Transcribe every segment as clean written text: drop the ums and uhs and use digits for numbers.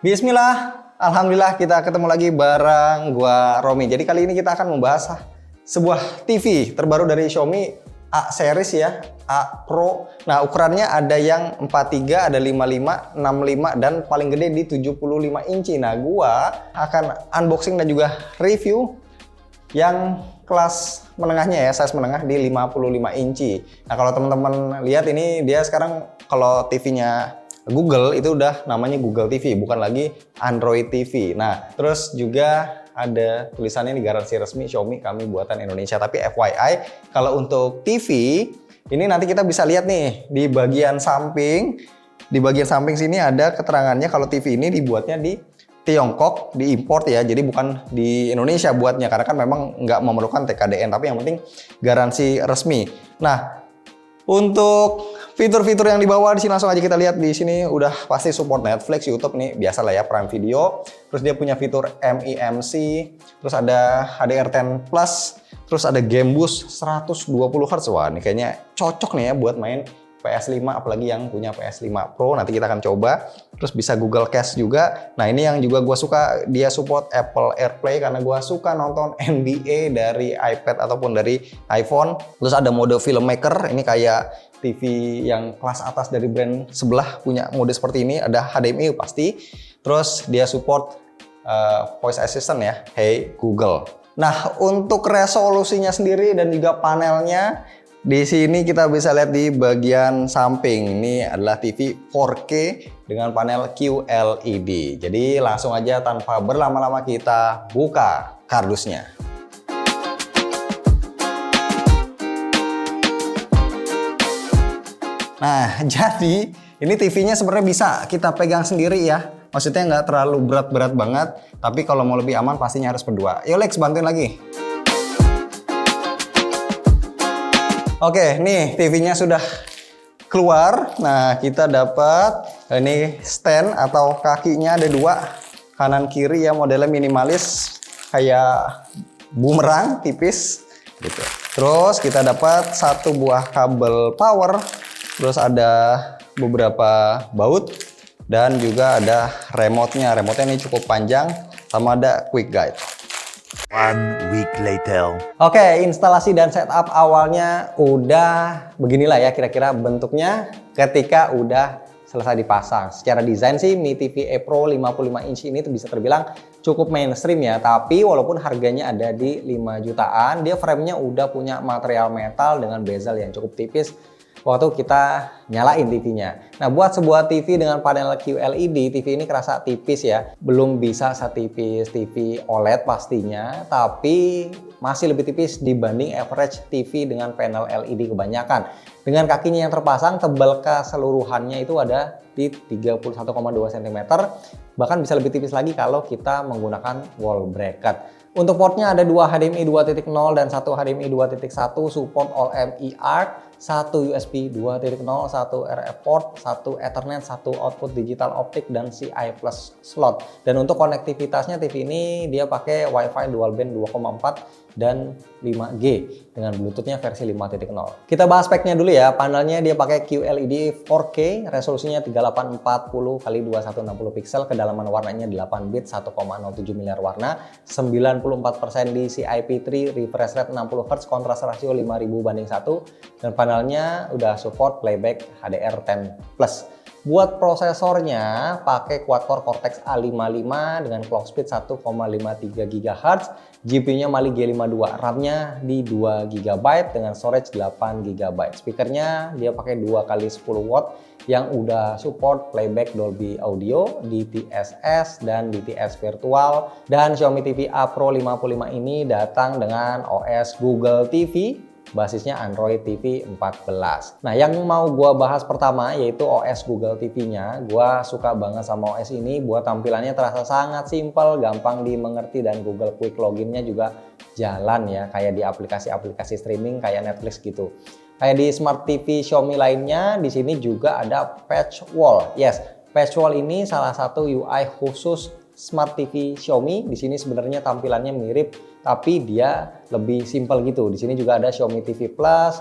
Bismillah, Alhamdulillah kita ketemu lagi bareng gua Romi. Jadi kali ini kita akan membahas sebuah TV terbaru dari Xiaomi A series ya, A Pro. Nah ukurannya ada yang 43, ada 55, 65 dan paling gede di 75 inci. Nah gua akan unboxing dan juga review yang kelas menengahnya ya, size menengah di 55 inci. Nah kalau teman-teman lihat ini dia sekarang kalau TV-nya Google itu udah namanya Google TV, bukan lagi Android TV. Nah, terus juga ada tulisannya di garansi resmi Xiaomi kami buatan Indonesia. Tapi FYI, kalau untuk TV, ini nanti kita bisa lihat nih di bagian samping. Di bagian samping sini ada keterangannya kalau TV ini dibuatnya di Tiongkok, diimport ya. Jadi bukan di Indonesia buatnya, karena kan memang nggak memerlukan TKDN. Tapi yang penting garansi resmi. Nah, untuk fitur-fitur yang dibawa di sini langsung aja kita lihat. Di sini udah pasti support Netflix, YouTube nih biasa lah ya, Prime Video. Terus dia punya fitur MIMC, terus ada HDR10 Plus, terus ada Game Boost 120 Hz. Wah, ini kayaknya cocok nih ya buat main PS5, apalagi yang punya PS5 Pro. Nanti kita akan coba. Terus bisa Google Cast juga. Nah ini yang juga gue suka, dia support Apple AirPlay karena gue suka nonton NBA dari iPad ataupun dari iPhone. Terus ada mode filmmaker, ini kayak TV yang kelas atas dari brand sebelah punya mode seperti ini. Ada HDMI pasti. Terus dia support voice assistant ya, Hey Google. Nah untuk resolusinya sendiri dan juga panelnya, di sini kita bisa lihat di bagian samping. Ini adalah TV 4K dengan panel QLED. Jadi langsung aja tanpa berlama-lama kita buka kardusnya. Nah, jadi ini TV-nya sebenarnya bisa kita pegang sendiri ya. Maksudnya nggak terlalu berat-berat banget. Tapi kalau mau lebih aman pastinya harus berdua. Yuk Lex, bantuin lagi. Oke, nih TV-nya sudah keluar. Nah, kita dapat ini stand atau kakinya ada dua, kanan kiri ya, modelnya minimalis kayak bumerang tipis gitu. Terus kita dapat satu buah kabel power, terus ada beberapa baut dan juga ada remote-nya. Remote-nya ini cukup panjang sama ada quick guide. 1 week later. Oke, instalasi dan setup awalnya udah beginilah ya kira-kira bentuknya ketika udah selesai dipasang. Secara desain sih Mi TV E Pro 55 inch ini tuh bisa terbilang cukup mainstream ya, tapi walaupun harganya ada di 5 jutaan, dia framenya udah punya material metal dengan bezel yang cukup tipis waktu kita nyalain TV-nya. Nah, buat sebuah TV dengan panel QLED, TV ini kerasa tipis ya. Belum bisa setipis TV OLED pastinya, tapi masih lebih tipis dibanding average TV dengan panel LED kebanyakan. Dengan kakinya yang terpasang, tebal keseluruhannya itu ada di 31,2 cm. Bahkan bisa lebih tipis lagi kalau kita menggunakan wall bracket. Untuk portnya ada dua HDMI 2.0 dan satu HDMI 2.1, support All-ME-ARC, satu USB 2.0, satu RF port, satu Ethernet, satu output digital optik dan CI plus slot. Dan untuk konektivitasnya TV ini dia pakai Wi-Fi dual band 2,4 dan 5G dengan Bluetooth-nya versi 5.0. Kita bahas speknya dulu ya. Panelnya dia pakai QLED 4K, resolusinya 3840 x 2160 pixel, kedalaman warnanya 8 bit, 1,07 miliar warna, 94% di CIP3, refresh rate 60 Hz, kontras rasio 5000:1, dan panelnya udah support playback HDR10+. Buat prosesornya pakai quad-core Cortex A55 dengan clock speed 1,53 GHz, GPU-nya Mali G52, RAM-nya di 2 GB dengan storage 8 GB. Speakernya dia pakai 2x10 watt yang udah support playback Dolby Audio, DTSS dan DTS virtual. Dan Xiaomi TV A Pro 55 ini datang dengan OS Google TV, basisnya Android TV 14. Nah, yang mau gua bahas pertama yaitu OS Google TV-nya. Gua suka banget sama OS ini, buat tampilannya terasa sangat simpel, gampang dimengerti, dan Google Quick Login-nya juga jalan ya, kayak di aplikasi-aplikasi streaming kayak Netflix gitu. Kayak di Smart TV Xiaomi lainnya, di sini juga ada Patch Wall. Yes, Patch Wall ini salah satu UI khusus Smart TV Xiaomi. Di sini sebenarnya tampilannya mirip, tapi dia lebih simpel gitu. Di sini juga ada Xiaomi TV Plus,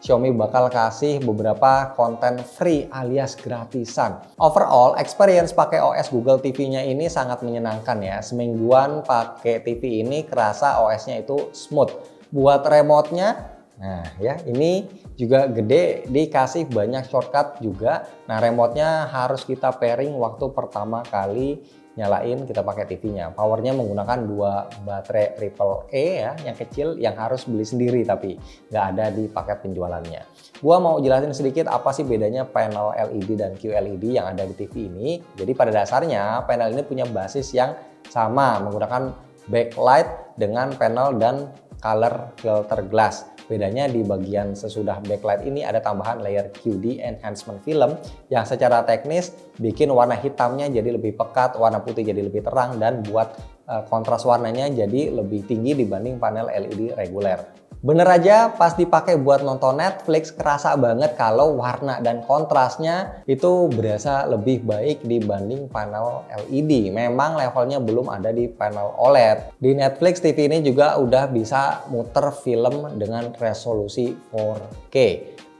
Xiaomi bakal kasih beberapa konten free alias gratisan. Overall, experience pakai OS Google TV-nya ini sangat menyenangkan ya. Semingguan pakai TV ini kerasa OS-nya itu smooth. Buat remote-nya, nah ya ini juga gede, dikasih banyak shortcut juga. Nah remote-nya harus kita pairing waktu pertama kali nyalain kita pakai TV-nya. Powernya menggunakan 2 baterai AAA ya, yang kecil yang harus beli sendiri tapi nggak ada di paket penjualannya. Gua mau jelasin sedikit apa sih bedanya panel LED dan QLED yang ada di TV ini. Jadi pada dasarnya panel ini punya basis yang sama, menggunakan backlight dengan panel dan color filter glass. Bedanya di bagian sesudah backlight ini ada tambahan layer QD enhancement film yang secara teknis bikin warna hitamnya jadi lebih pekat, warna putih jadi lebih terang, dan buat kontras warnanya jadi lebih tinggi dibanding panel LED reguler. Bener aja pas dipakai buat nonton Netflix kerasa banget kalau warna dan kontrasnya itu berasa lebih baik dibanding panel LED. Memang levelnya belum ada di panel OLED. Di Netflix TV ini juga udah bisa muter film dengan resolusi 4K.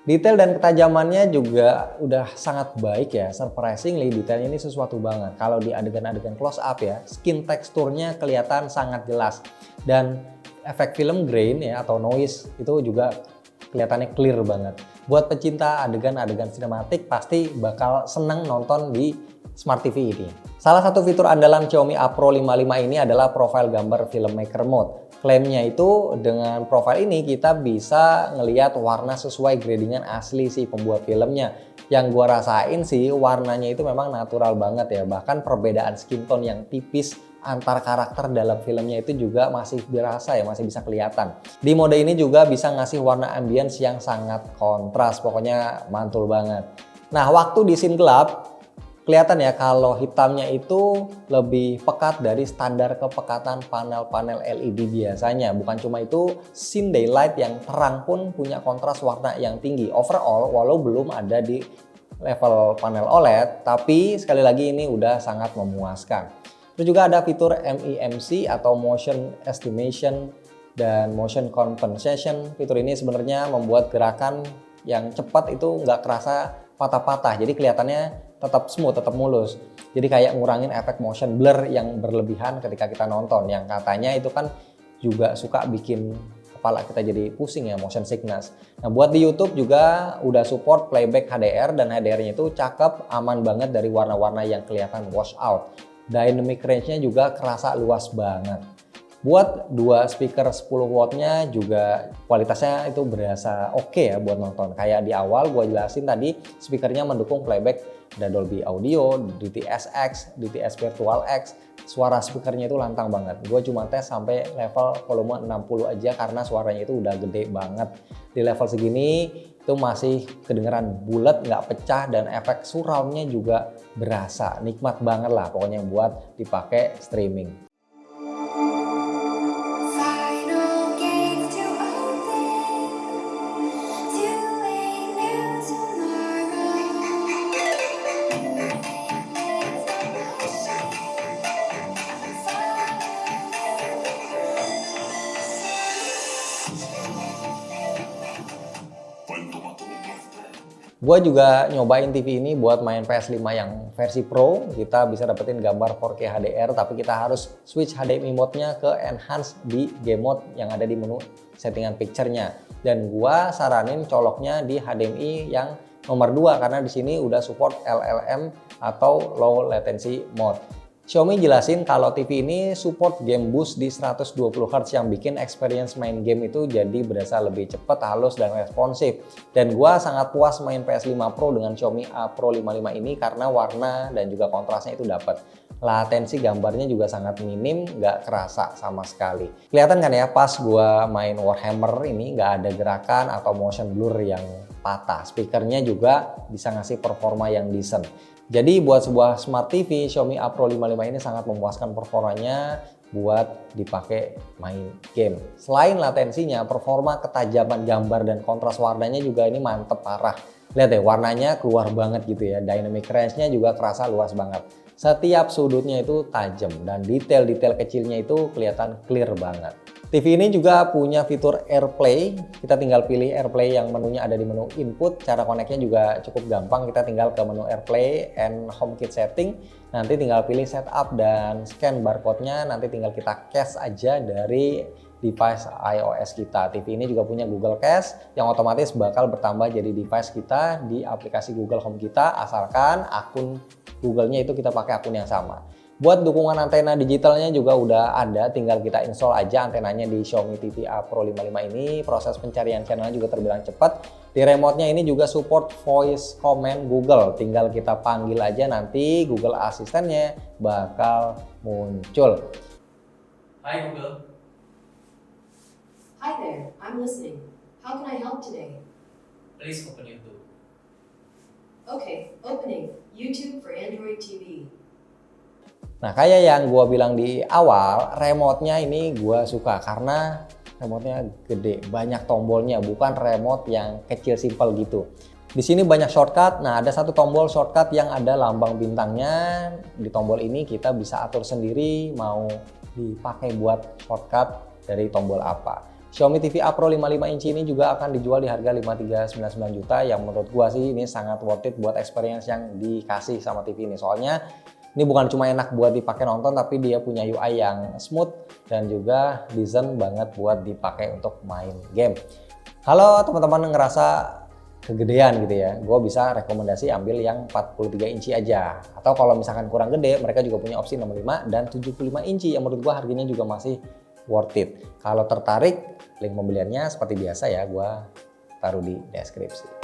Detail dan ketajamannya juga udah sangat baik ya. Surprisingly detailnya ini sesuatu banget. Kalau di adegan-adegan close up ya, skin teksturnya kelihatan sangat jelas. Dan efek film grain ya atau noise itu juga kelihatannya clear banget. Buat pecinta adegan-adegan sinematik pasti bakal seneng nonton di Smart TV ini. Salah satu fitur andalan Xiaomi A Pro 55 ini adalah profile gambar filmmaker mode. Klaimnya itu dengan profile ini kita bisa ngelihat warna sesuai gradingan asli si pembuat filmnya. Yang gua rasain sih warnanya itu memang natural banget ya. Bahkan perbedaan skin tone yang tipis antar karakter dalam filmnya itu juga masih berasa ya, masih bisa kelihatan. Di mode ini juga bisa ngasih warna ambience yang sangat kontras, pokoknya mantul banget. Nah, waktu di scene gelap kelihatan ya kalau hitamnya itu lebih pekat dari standar kepekatan panel-panel LED biasanya. Bukan cuma itu, scene daylight yang terang pun punya kontras warna yang tinggi. Overall, walau belum ada di level panel OLED, tapi sekali lagi ini udah sangat memuaskan. Terus juga ada fitur MEMC atau Motion Estimation dan Motion Compensation. Fitur ini sebenarnya membuat gerakan yang cepat itu nggak kerasa patah-patah. Jadi kelihatannya tetap smooth, tetap mulus. Jadi kayak ngurangin efek motion blur yang berlebihan ketika kita nonton. Yang katanya itu kan juga suka bikin kepala kita jadi pusing ya, motion sickness. Nah buat di YouTube juga udah support playback HDR dan HDR-nya itu cakep, aman banget dari warna-warna yang kelihatan wash out. Dynamic range-nya juga kerasa luas banget. Buat 2 speaker 10 watt-nya juga kualitasnya itu berasa oke ya buat nonton. Kayak di awal gue jelasin tadi, speakernya mendukung playback, ada Dolby Audio, DTS-X, DTS Virtual X. Suara speakernya itu lantang banget. Gue cuma tes sampai level volume 60 aja karena suaranya itu udah gede banget. Di level segini itu masih kedengeran bulat, nggak pecah, dan efek surroundnya juga berasa. Nikmat banget lah pokoknya buat dipakai streaming. Gue juga nyobain TV ini buat main PS5 yang versi Pro. Kita bisa dapetin gambar 4K HDR, tapi kita harus switch HDMI mode-nya ke Enhance di Game Mode yang ada di menu settingan picture-nya. Dan gue saranin coloknya di HDMI yang nomor 2 karena di sini udah support LLM atau Low Latency Mode. Xiaomi jelasin kalau TV ini support game boost di 120 Hz yang bikin experience main game itu jadi berasa lebih cepat, halus, dan responsif. Dan gua sangat puas main PS5 Pro dengan Xiaomi A Pro 55 ini karena warna dan juga kontrasnya itu dapat. Latensi gambarnya juga sangat minim, nggak kerasa sama sekali. Kelihatan kan ya pas gua main Warhammer ini nggak ada gerakan atau motion blur yang patah. Speakernya juga bisa ngasih performa yang decent. Jadi buat sebuah Smart TV, Xiaomi A Pro 55 ini sangat memuaskan performanya buat dipakai main game. Selain latensinya, performa ketajaman gambar dan kontras warnanya juga ini mantep parah. Lihat deh, warnanya keluar banget gitu ya. Dynamic range-nya juga kerasa luas banget. Setiap sudutnya itu tajam dan detail-detail kecilnya itu kelihatan clear banget. TV ini juga punya fitur AirPlay. Kita tinggal pilih AirPlay yang menunya ada di menu input. Cara connect-nya juga cukup gampang. Kita tinggal ke menu AirPlay and HomeKit setting. Nanti tinggal pilih setup dan scan barcode-nya. Nanti tinggal kita cache aja dari device iOS kita. TV ini juga punya Google Cache yang otomatis bakal bertambah jadi device kita di aplikasi Google Home kita, asalkan akun Google-nya itu kita pakai akun yang sama. Buat dukungan antena digitalnya juga udah ada, tinggal kita install aja antenanya di Xiaomi TV A Pro 55 ini. Proses pencarian channelnya juga terbilang cepat. Di remote-nya ini juga support voice command Google, tinggal kita panggil aja nanti Google Asistennya bakal muncul. Hi Google. Hi there, I'm listening. How can I help today? Please open YouTube. Okay, opening YouTube for Android TV. Nah, kayak yang gua bilang di awal, remote-nya ini gua suka karena remote-nya gede, banyak tombolnya, bukan remote yang kecil simple gitu. Di sini banyak shortcut. Nah, ada satu tombol shortcut yang ada lambang bintangnya. Di tombol ini kita bisa atur sendiri mau dipakai buat shortcut dari tombol apa. Xiaomi TV A Pro 55 inci ini juga akan dijual di harga 5399 juta yang menurut gua sih ini sangat worth it buat experience yang dikasih sama TV ini. Soalnya ini bukan cuma enak buat dipakai nonton, tapi dia punya UI yang smooth dan juga desain banget buat dipakai untuk main game. Kalau teman-teman ngerasa kegedean gitu ya, gue bisa rekomendasi ambil yang 43 inci aja. Atau kalau misalkan kurang gede, mereka juga punya opsi 65 dan 75 inci yang menurut gue harganya juga masih worth it. Kalau tertarik, link pembeliannya seperti biasa ya, gue taruh di deskripsi.